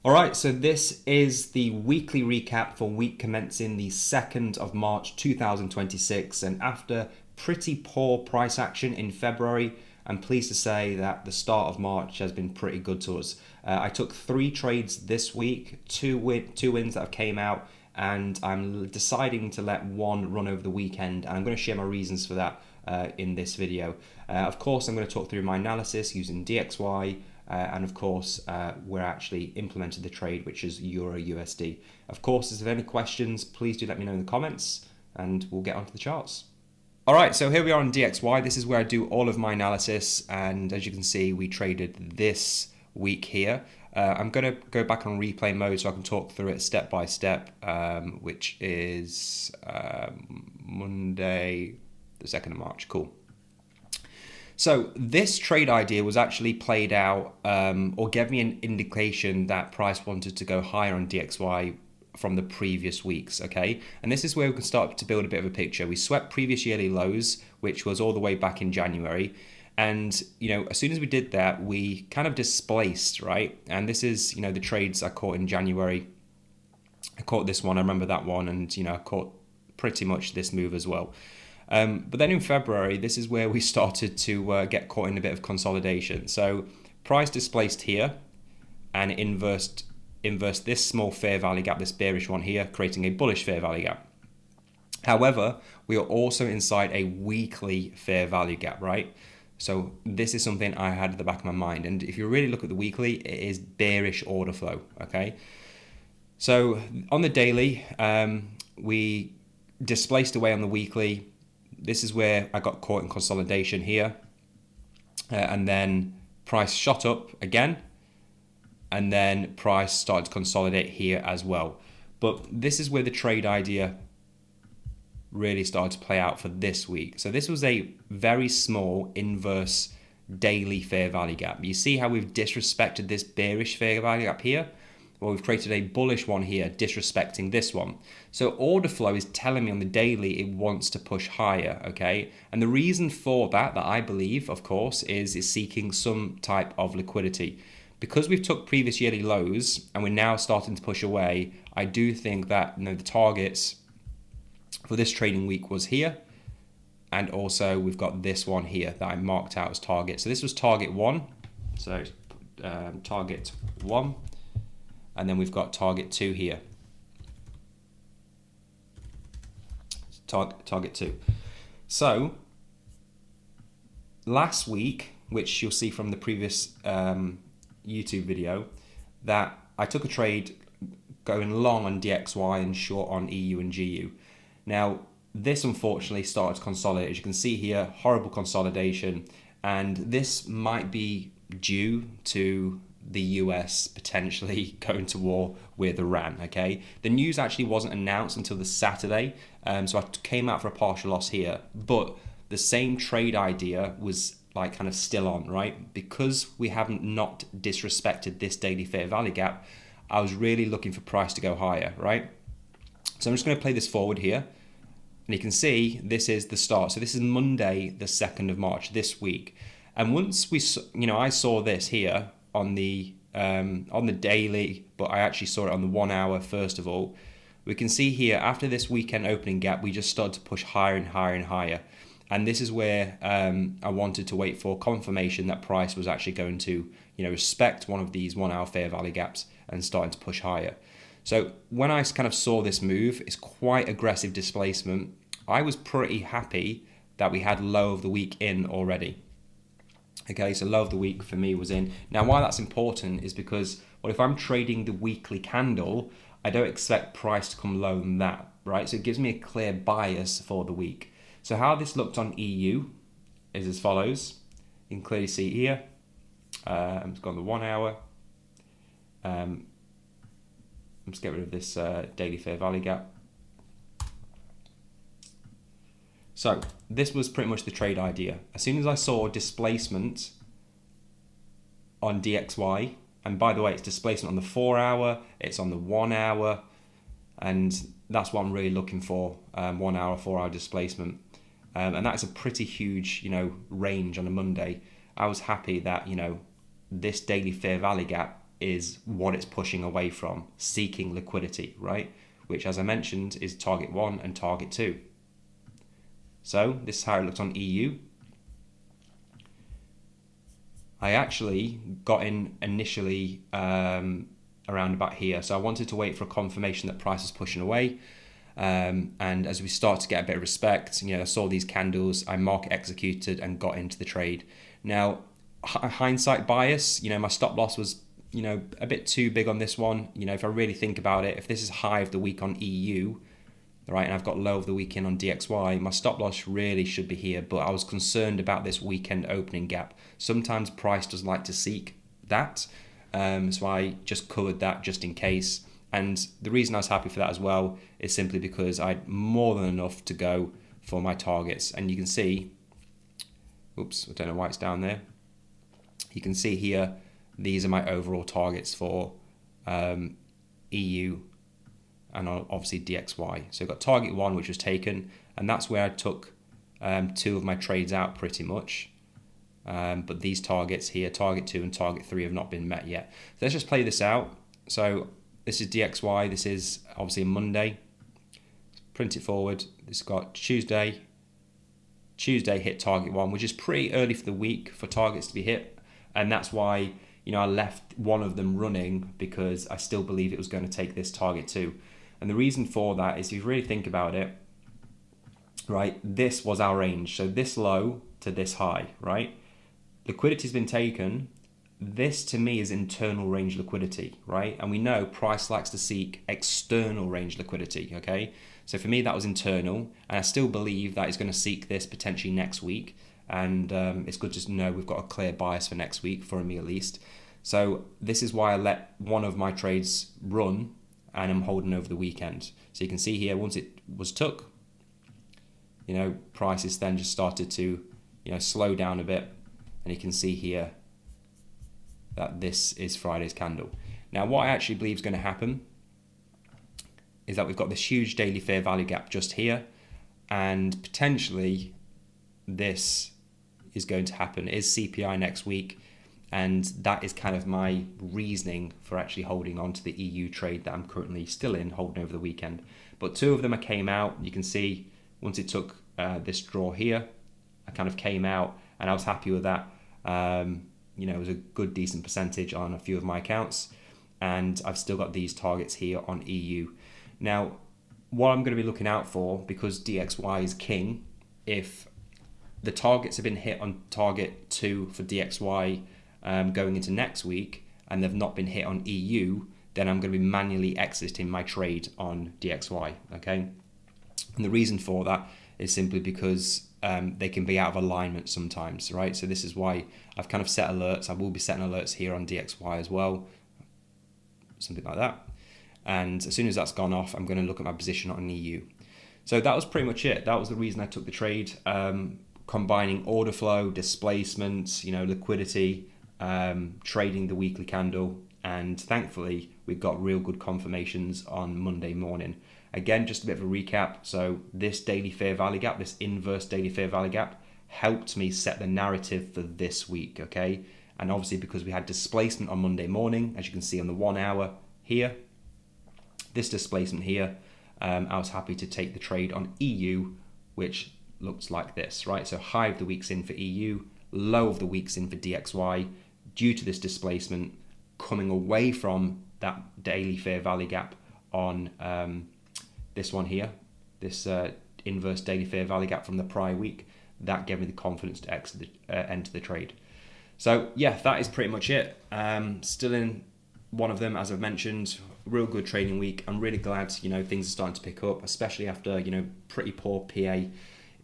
All right, so this is the weekly recap for week commencing the 2nd of March 2026. And after pretty poor price action in February, I'm pleased to say that the start of March has been pretty good to us. I took 3 trades this week, two wins that have came out, and I'm deciding to let one run over the weekend. And I'm going to share my reasons for that in this video. Of course, I'm going to talk through my analysis using DXY. And of course, we're actually implemented the trade, which is EURUSD. Of course, if there's any questions, please do let me know in the comments and we'll get onto the charts. All right, so here we are on DXY. This is where I do all of my analysis. And as you can see, we traded this week here. I'm going to go back on replay mode so I can talk through it step by step, which is Monday, the 2nd of March. Cool. So this trade idea was actually played out or gave me an indication that price wanted to go higher on DXY from the previous weeks, okay? And this is where we can start to build a bit of a picture. We swept previous yearly lows, which was all the way back in January. And, as soon as we did that, we kind of displaced, right? And this is, the trades I caught in January. I caught this one, I remember that one, and, I caught pretty much this move as well. But then in February, this is where we started to get caught in a bit of consolidation. So price displaced here and inversed this small fair value gap, this bearish one here, creating a bullish fair value gap. However, we are also inside a weekly fair value gap, right? So this is something I had at the back of my mind. And if you really look at the weekly, it is bearish order flow, okay? So on the daily, we displaced away on the weekly. This is where I got caught in consolidation here. And then price shot up again. And then price started to consolidate here as well. But this is where the trade idea really started to play out for this week. So this was a very small inverse daily fair value gap. You see how we've disrespected this bearish fair value gap here? Well, we've created a bullish one here, disrespecting this one. So order flow is telling me on the daily it wants to push higher, okay? And the reason for that I believe, of course, is seeking some type of liquidity. Because we've took previous yearly lows and we're now starting to push away, I do think that the targets for this trading week was here. And also we've got this one here that I marked out as target. So this was target 1. So target 1. And then we've got target 2 here. Target 2. So last week, which you'll see from the previous YouTube video, that I took a trade going long on DXY and short on EU and GU. Now, this unfortunately started to consolidate. As you can see here, horrible consolidation. And this might be due to the US potentially going to war with Iran, okay? The news actually wasn't announced until the Saturday, so I came out for a partial loss here, but the same trade idea was like kind of still on, right? Because we haven't not disrespected this daily fair value gap, I was really looking for price to go higher, right? So I'm just going to play this forward here, and you can see this is the start. So this is Monday, the 2nd of March, this week. And once we, I saw this here, on the daily, but I actually saw it on the 1 hour first of all. We can see here after this weekend opening gap, we just started to push higher and higher and higher. And this is where I wanted to wait for confirmation that price was actually going to, respect one of these 1 hour fair value gaps and starting to push higher. So when I kind of saw this move, it's quite aggressive displacement. I was pretty happy that we had low of the week in already. Okay, so low of the week for me was in. Now, why that's important is because, well, if I'm trading the weekly candle, I don't expect price to come lower than that, right? So it gives me a clear bias for the week. So how this looked on EU is as follows. You can clearly see here. I'm just going the 1 hour. Let's get rid of this daily fair value gap. So this was pretty much the trade idea. As soon as I saw displacement on DXY, and by the way, it's displacement on the 4 hour, it's on the 1 hour, and that's what I'm really looking for, 1 hour, 4 hour displacement. And that's a pretty huge, range on a Monday. I was happy that, this daily fair value gap is what it's pushing away from, seeking liquidity, right? Which, as I mentioned, is target 1 and target 2. So this is how it looks on EU. I actually got in initially around about here. So I wanted to wait for a confirmation that price is pushing away. And as we start to get a bit of respect, I saw these candles, I market executed and got into the trade. Now, hindsight bias, my stop loss was, a bit too big on this one. If I really think about it, if this is high of the week on EU, right, and I've got low of the weekend on DXY, my stop loss really should be here, but I was concerned about this weekend opening gap. Sometimes price does like to seek that, so I just covered that just in case. And the reason I was happy for that as well is simply because I had more than enough to go for my targets. And you can see, oops, I don't know why it's down there. You can see here, these are my overall targets for EU and obviously DXY. So I've got target 1, which was taken, and that's where I took 2 of my trades out pretty much. But these targets here, target 2 and target 3, have not been met yet. So let's just play this out. So this is DXY, this is obviously Monday. Print it forward. This got Tuesday hit target 1, which is pretty early for the week for targets to be hit. And that's why, I left one of them running, because I still believe it was going to take this target 2. And the reason for that is, if you really think about it, right, this was our range. So this low to this high, right? Liquidity's been taken. This to me is internal range liquidity, right? And we know price likes to seek external range liquidity, okay? So for me, that was internal, and I still believe that it's going to seek this potentially next week. And it's good to know we've got a clear bias for next week, for me at least. So this is why I let one of my trades run, and I'm holding over the weekend. So you can see here, once it was took, prices then just started to, slow down a bit. And you can see here that this is Friday's candle. Now, what I actually believe is going to happen is that we've got this huge daily fair value gap just here, and potentially this is going to happen. It is CPI next week, and that is kind of my reasoning for actually holding on to the EU trade that I'm currently still in, holding over the weekend. But 2 of them I came out. You can see once it took this draw here, I kind of came out, and I was happy with that. It was a good, decent percentage on a few of my accounts, and I've still got these targets here on EU. Now, what I'm going to be looking out for, because DXY is king, if the targets have been hit on target 2 for DXY going into next week, and they've not been hit on EU, then I'm going to be manually exiting my trade on DXY, okay? And the reason for that is simply because they can be out of alignment sometimes, right? So this is why I've kind of set alerts. I will be setting alerts here on DXY as well, something like that. And as soon as that's gone off, I'm going to look at my position on EU. So that was pretty much it. That was the reason I took the trade, combining order flow, displacement, liquidity, trading the weekly candle. And thankfully, we got real good confirmations on Monday morning. Again, just a bit of a recap. So this daily fair value gap, this inverse daily fair value gap, helped me set the narrative for this week, okay? And obviously because we had displacement on Monday morning, as you can see on the 1 hour here, this displacement here, I was happy to take the trade on EU, which looks like this, right? So high of the weeks in for EU, low of the weeks in for DXY, due to this displacement coming away from that daily fair value gap on this one here, this inverse daily fair value gap from the prior week. That gave me the confidence to enter the trade. So yeah, that is pretty much it. Still in one of them, as I've mentioned, real good trading week. I'm really glad, things are starting to pick up, especially after, pretty poor PA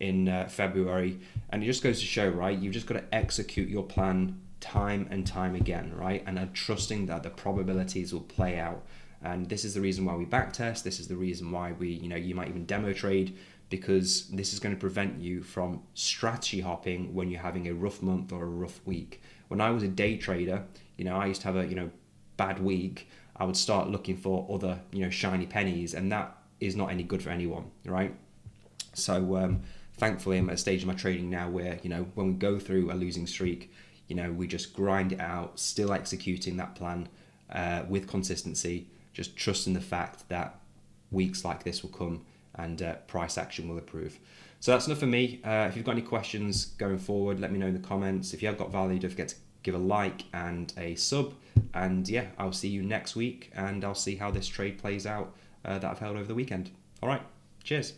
in February. And it just goes to show, right, you've just got to execute your plan time and time again, right? And I'm trusting that the probabilities will play out. And this is the reason why we backtest. This is the reason why we, you might even demo trade, because this is going to prevent you from strategy hopping when you're having a rough month or a rough week. When I was a day trader, I used to have a, bad week. I would start looking for other, shiny pennies, and that is not any good for anyone, right? So thankfully, I'm at a stage of my trading now where, when we go through a losing streak, we just grind it out, still executing that plan with consistency, just trusting the fact that weeks like this will come and price action will improve. So that's enough for me. If you've got any questions going forward, let me know in the comments. If you have got value, don't forget to give a like and a sub. And yeah, I'll see you next week, and I'll see how this trade plays out that I've held over the weekend. All right, cheers.